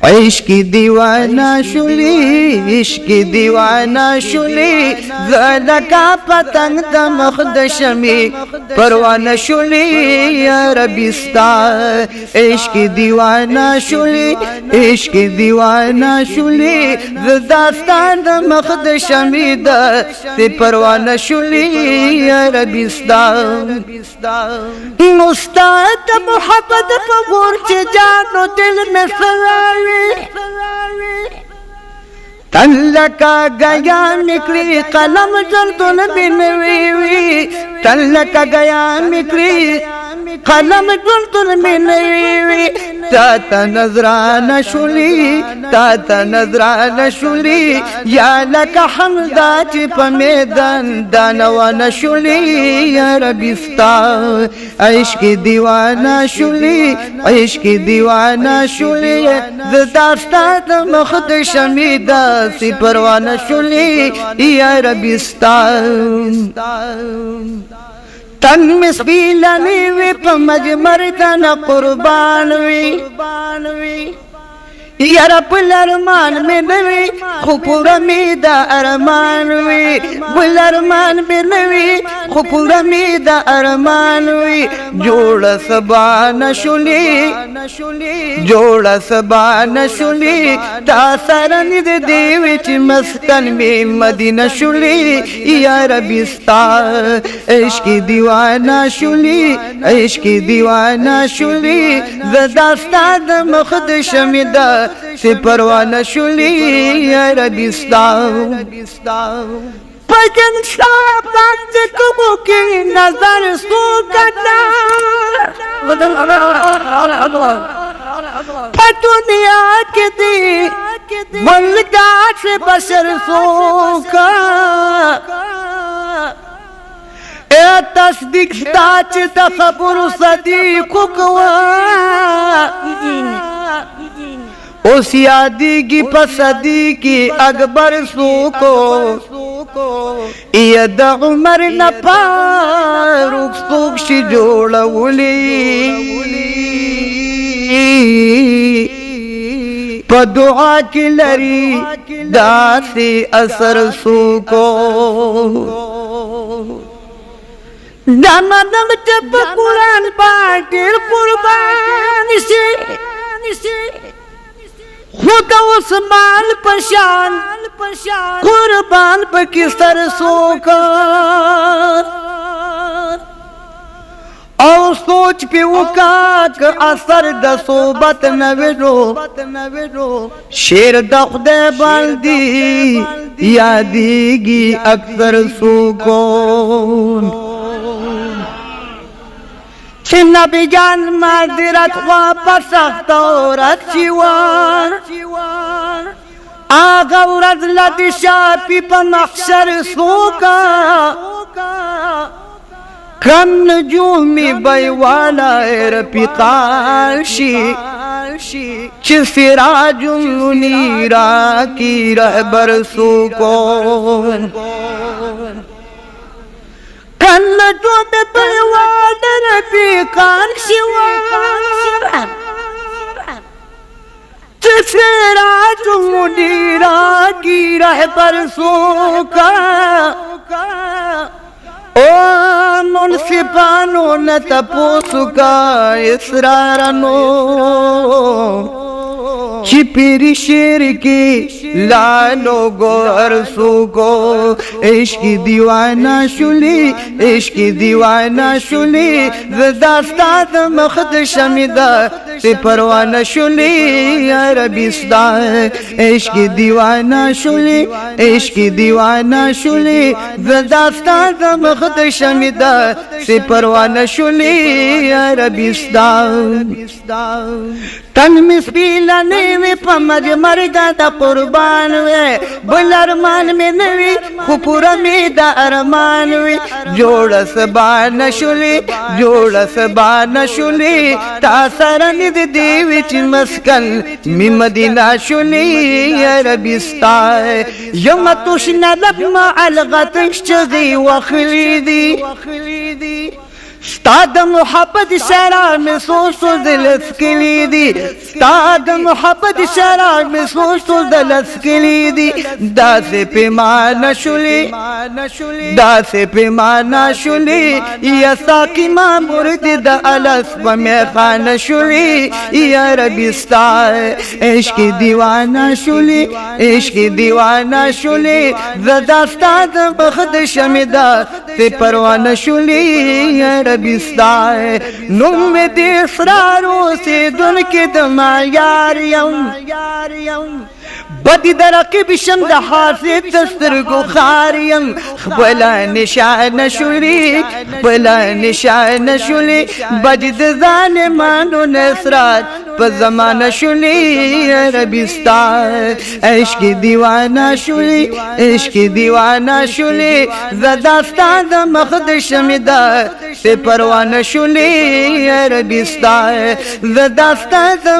عشق دیوانہ شلی عشق دیوانہ شلی زلکا پتنگ دمخ دشمی پروانہ شلی یا ربی ستا عشق دیوانہ شلی عشق دیوانہ شلی زداستان دمخ دشمی دا تی پروانہ شلی یا ربی ستا مستعد محبت فغور چی جانو دل میں سواوی تلکا گیا نکلی قلم جلدن بنویوی تلکا گیا نکلی قلم جلدن بنویوی تاتا نظران شلی تاتا نظران شلی یا لکا حمدہ چی پا میدان دانوان شلی یا ربی ستا عشق دیوانہ شلی عشق دیوانہ شلی زداستا دمخد شمیدہ سی پروانہ شلی یا ربی ستا تن مسبیلنی وی پا مجمر تن قربان وی یا رب الارمان میں نوی خپور امیدہ ارمان وی بالارمان میں نوی خپور امیدہ ارمان وی جوڑا سبا نشلی جوڑا سبا نشلی تا سرند دیوچ مسکن میں مدینہ شلی یا ربی ستا عشق دیوانہ شلی عشق دیوانہ شلی زداستا دمخد شمیدہ سی پروانہ شلی یا ربی ستا پجن صاحبات کبو کی نظر سو کتا دنیا کی دی ملکہ سے بشر سو کا اے تصدیق ستاچ تخبر صدیق کوا اس یادی کی پسدی کی اکبر سوکو ید عمر نپاروک سوک شی جوڑا ولی پا دعا کی لری داسی اثر سوکو دامدم چپ قرآن پاکر قربان سے خدا عثمان پشان قربان پا کسر سوکا او سوچ پی وکاک اثر دا صوبت نویرو شیر دا خدے باندی یادیگی اکثر سوکون چھ نبی جان معذرت واپس اختورت چیوار آغا ورد لدی شاپی پا محشر سوکا کم نجومی بیوالا ایرپی قاشی چھ سراج منیرہ کی رہبر سوکون کن نجومی بیوالا ایرپی قاشی چھ سراج منیرہ کی رہبر سوکا او منصفانو نتپوسو کا اسرارنو چی پیری شیر کی لالو گوھر سوکو عشق دیوانہ شلی عشق دیوانہ شلی زداستاد مخد شمیدہ تی پروانہ شلی یا ربی ستا عشق دیوانہ شلی عشق دیوانہ شلی زداستاد مخد شمیدہ تی پروانہ شلی یا ربی ستا تن مسبیلہ نیوی پا مجمر دا قربان وی بل ارمان میں نوی خپور امیدہ ارمان وی جوڑا سبا نشلی جوڑا سبا نشلی تا سرند دیوچ مسکن می مدینہ شلی یا ربی ستا یم تشن لما علغتش چگی وخلی دی ستاد محبت شراب میں سوچ دلس کلی دی ستاد محبت شراب میں سوچ دلس کلی دی دا سے پیمانہ شلی دا سے پیمانہ شلی یا ساقی ما مرد دا الس و میخانہ شلی یا ربی ستا عشق دیوانہ شلی عشق دیوانہ شلی زدا ستاد بخد شمدہ سے پروانہ شلی یا ربی ستا نم دی اسرارو سے دن کے دما یار یم بدی درقب شم دا حاسد دستر کو خاریم بلا نشان شلی بلا نشان شلی بجد ظالمانو نصرات پا زمانہ شلی ربی ستا عشق دیوانہ شلی عشق دیوانہ شلی زدا ستا دا مخد شمدہ سے پروانہ شلی ربی ستا زدا ستا دا